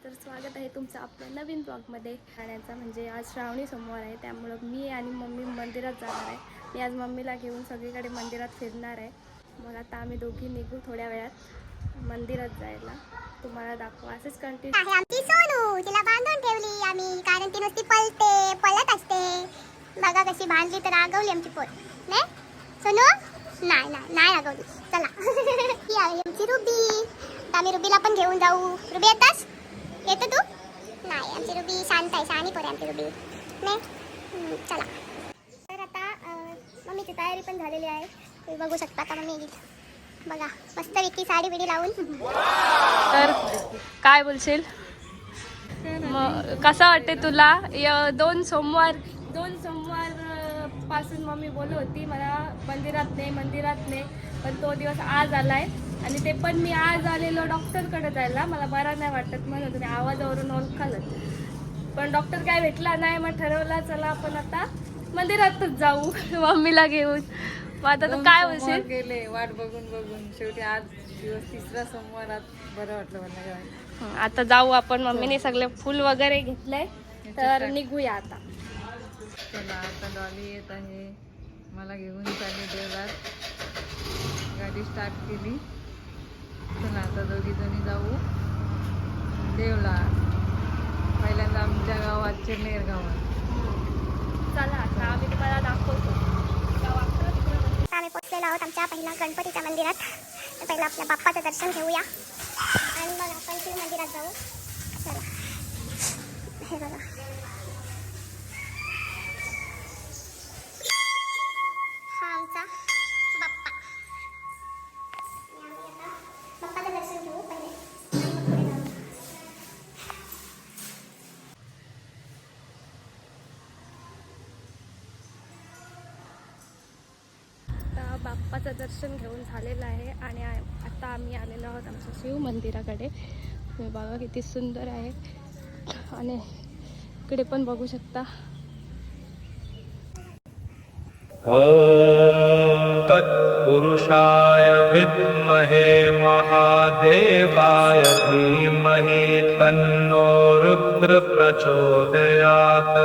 तर स्वागत आहे तुमचं आपल्या नवीन ब्लॉगमध्ये. खाण्याचा म्हणजे आज श्रावणी सोमवार आहे, त्यामुळं मी आणि मम्मी मंदिरात जाणार आहे. मी आज मम्मीला घेऊन सगळीकडे मंदिरात फिरणार आहे. मग आता आम्ही दोघी निघू थोड्या वेळात मंदिरात जायला. तुम्हाला दाखवू असंच कंटिन्यू आहे आमची सोनू. तिला बांधून ठेवली आम्ही, कारण ती नुसती पळत असते. बघा कशी बांधली तर रागवली आमची पोर. नाही सोनू? नाही रागवली. चला ही आहे आमची रुबी. आता आम्ही रुबीला पण घेऊन जाऊ. रुबी येतास? येतो तू? नाही, आमची रुबी शांत आहे, शहाणी पोर आहे आमची रुबी. नाही चला. तर आता मम्मीची तयारी पण झालेली आहे. तुम्ही बघू शकता का मम्मी बघा मस्त विकी साडी बिडी लावून. तर काय बोलशील? मग कसा वाटते तुला? दोन सोमवार पासून मम्मी बोलत होती मला मंदिरात नाही, पण तो दिवस आज आलाय. आणि ते पण मी आज आलेलो डॉक्टरकडे जायला. मला बरा नाही वाटत म्हणून तुम्ही आवाजावरून ओळखालच, पण डॉक्टर काय भेटला नाही. मग ठरवला चला आपण आता मंदिरातच जाऊ मम्मीला घेऊन. मग आता तू काय बोलशील? गेले वाट बघून शेवटी आज दिवस तिसरा सोमवारात बरं वाटलं मला. आता जाऊ आपण. मम्मीने सगळे फुल वगैरे घेतलंय, तर निघूया आता. चला आता डॉली येत आहे, मला घेऊन चालली देवळात. गाडी स्टार्ट केली. चला आता दोघी जणी जाऊ देवला. पहिल्यांदा आमच्या गावात चिरनेर गावात. चला आता आम्ही तुम्हाला दाखवतो. आम्ही पोचलेलो आहोत आमच्या पहिल्या गणपतीच्या मंदिरात. तर पहिलं आपल्या बाप्पाचं दर्शन घेऊया आणि मग आपण शिव मंदिरात जाऊ. चला हे बघा, हा आमचा बाप्पा. बाप्पाचं दर्शन घेऊ पहिले. बाप्पाचं दर्शन घेऊन झालेलं आहे आणि आता आम्ही आलेलो आहोत आमच्या शिव मंदिराकडे. तुम्ही बघा किती सुंदर आहे आणि इकडे पण बघू शकता. ओम तत्पुरुषाय विद्महे महादेवाय धीमहि तन्नो रुद्र प्रचोदयात्.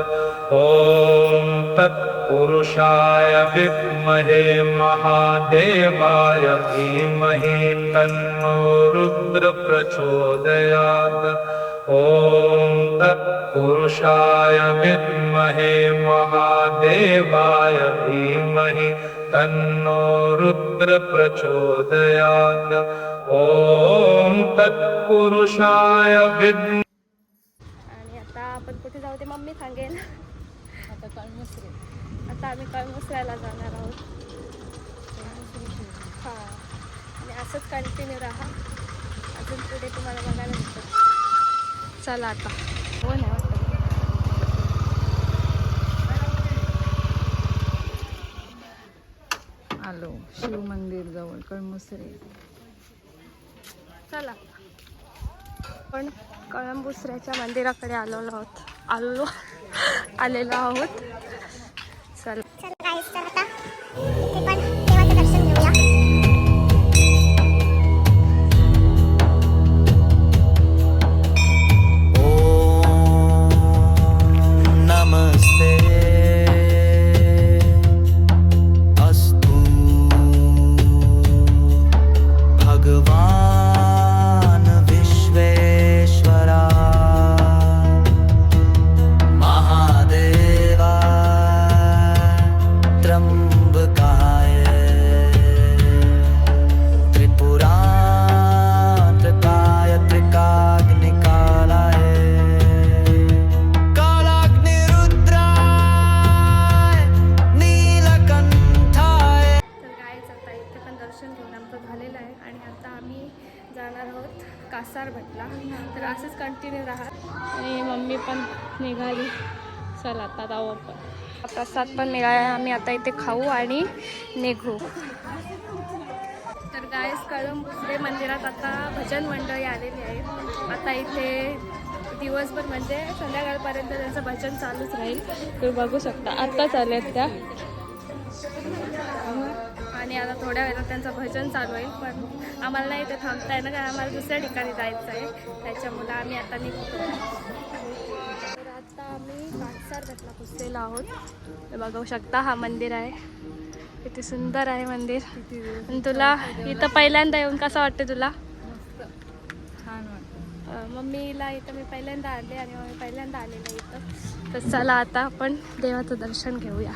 ओम तत्पुरुषाय विद्महे महादेवाय धीमहि तन्नो रुद्र प्रचोदयात्. ओम तत्पुरुषाय विद्महे महादेवाय धीमहि तन्नो रुद्र प्रचोदयात्. ओम तत्पुरुषाय विद्महे. आणि आता आपण कुठे जाऊ ते मम्मी सांगेल. आता कळमसरे. आता आम्ही कळमुसऱ्याला जाणार आहोत. हां, आणि असंच कंटिन्यू राहा, अजून पुढे तुम्हाला बघायला भेटतं. चला आता. हो नाही वाटतं. आलो शिव मंदिर जवळ कळमसरे. चला आपण कळंबुसऱ्याच्या मंदिराकडे आलेलो आहोत. चला गाईस, तर आता इथे पण देवाचं दर्शन घेऊया. नमस्ते अस्तु भगवान विश्वेश्वरा महादेवा त्र्यंबकाय त्रिपुरांतकाय त्रिकाग्निकालाय झालेलं आहे आणि आता आम्ही जाणार आहोत कासार भटला. तर असंच कंटिन्यू राहा. आणि मम्मी पण निघाली. चला आता जाऊ आपण. प्रसाद पण मिळाला, आम्ही आता इथे खाऊ आणि निघू. तर गायस, कळंबुसरे मंदिरात आता भजन मंडळी आलेली आहे. आता इथे दिवसभर म्हणजे संध्याकाळपर्यंत त्यांचं भजन चालूच राहील. तुम्ही बघू शकता आत्ताच आलेत त्या. आणि आणि आता थोड्या वेळात त्यांचं भजन चालू आहे, पण आम्हाला नाही इथे थांबता आहे ना, कारण आम्हाला दुसऱ्या ठिकाणी जायचं आहे, त्याच्यामुळे आम्ही आता निघतो. तर आता आम्ही काटसार घाटला पुजलेलो आहोत. हे बघू शकता, हा मंदिर आहे, किती सुंदर आहे मंदिर. आणि तुला इथं पहिल्यांदा येऊन कसं वाटतं तुला? छान वाटतं. मम्मीला इथं मी पहिल्यांदा आले आणि मम्मी पहिल्यांदा आलेलं इथं. तर चला आता आपण देवाचं दर्शन घेऊया.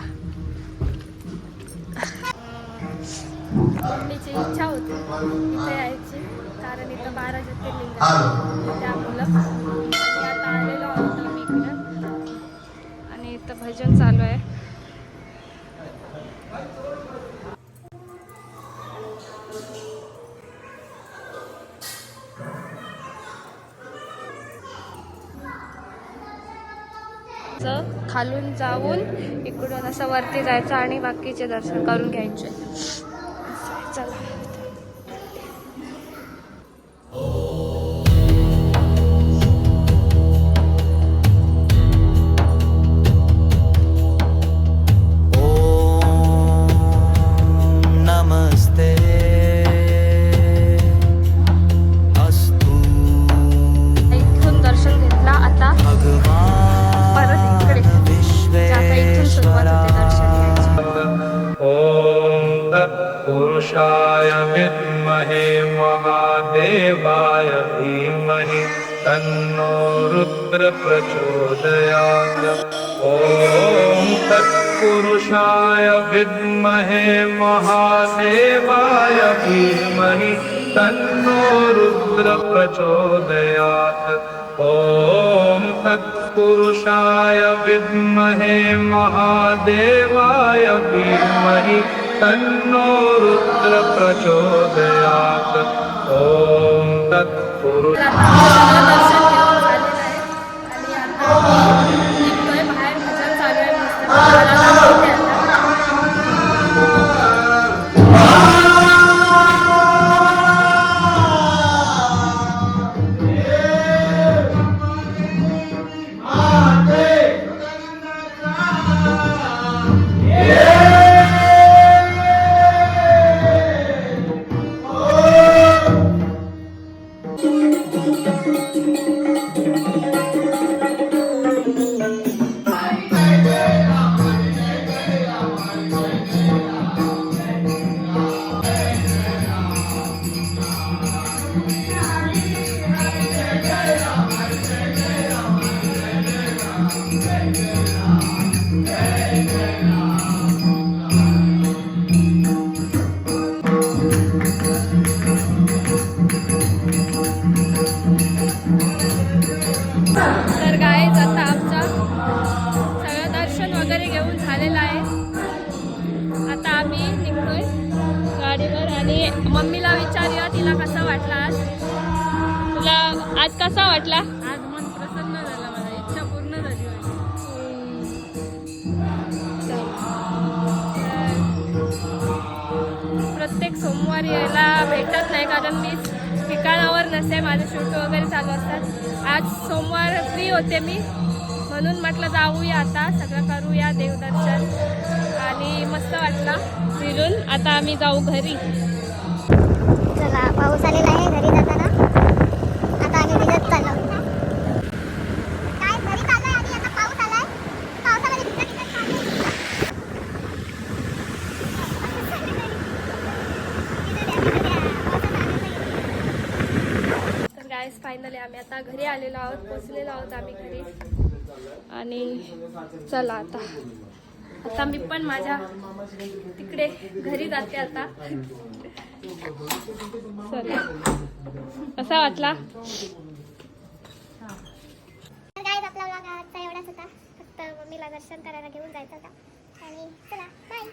मम्मीची इच्छा होती इथे यायची, कारण इथं 12 ज्योतिर्लिंग आहे, त्यामुळं आणि आता आलेलो आहोत आम्ही इकडं आणि इथं भजन चालू आहे. खालून जाऊन इकडून असं वरती जायचं आणि बाकीचे दर्शन करून घ्यायचे. चला. नमस्ते अस्तु इथून दर्शन घेतला, आता परत इकडे आता इथून सुरुवात होते दर्शन घ्यायची. ॐ तत्पुरुषाय विद्महे महादेवाय धीमहि तन्नो रुद्र प्रचोदयात्. ॐ तत्पुरुषाय विद्महे महादेवाय धीमहि तन्नो रुद्र प्रचोदयात्. ॐ तत्पुरुषाय विद्महे महादेवाय धीमहि तन्नो रुद्र प्रचोदयात्. ॐ तत्पुरुष दर्शन घेऊन झालेलं आहे आणि आता निघतोय बाहेर. भजन चालू आहे मस्त. मला दाखवते आता. तर गाईज आता आमचं सगळं दर्शन वगैरे घेऊन झालेलं आहे. आता आम्ही निघतोय गाडीवर आणि मम्मीला विचारूया तिला कसा वाटला आज. तुला आज कसा वाटला? आज मन प्रसन्न झालं, मला इच्छा पूर्ण झाली माझी. प्रत्येक सोमवारी यायला भेटत नाही, कारण मी ठिकाणावर नसते, माझे शूट वगैरे चालू असतात. आज सोमवार फ्री होते मी, म्हणून म्हटलं जाऊया आता, सगळं करूया देवदर्शन आणि मस्त वाटला फिरून. आता आम्ही जाऊ घरी. चला, पाऊस आलेला आहे घरी जाताना. आता आम्ही भिजत चाललो. काय घरी चाललोय आणि आता पाऊस आलाय. पावसामध्ये भिजत भिजत चाललोय. तर गाईस फायनली आम्ही आता घरी आलेलो आहोत, पोचलेलो आहोत आम्ही घरी. आणि चला आता मी पण माझ्या तिकडे घरी जाते आता. चला, कसा वाटला? गाईज आपला व्लॉग आजचा एवढाच होता. फक्त मम्मीला दर्शन करायला घेऊन जायचं होता आणि चला बाय.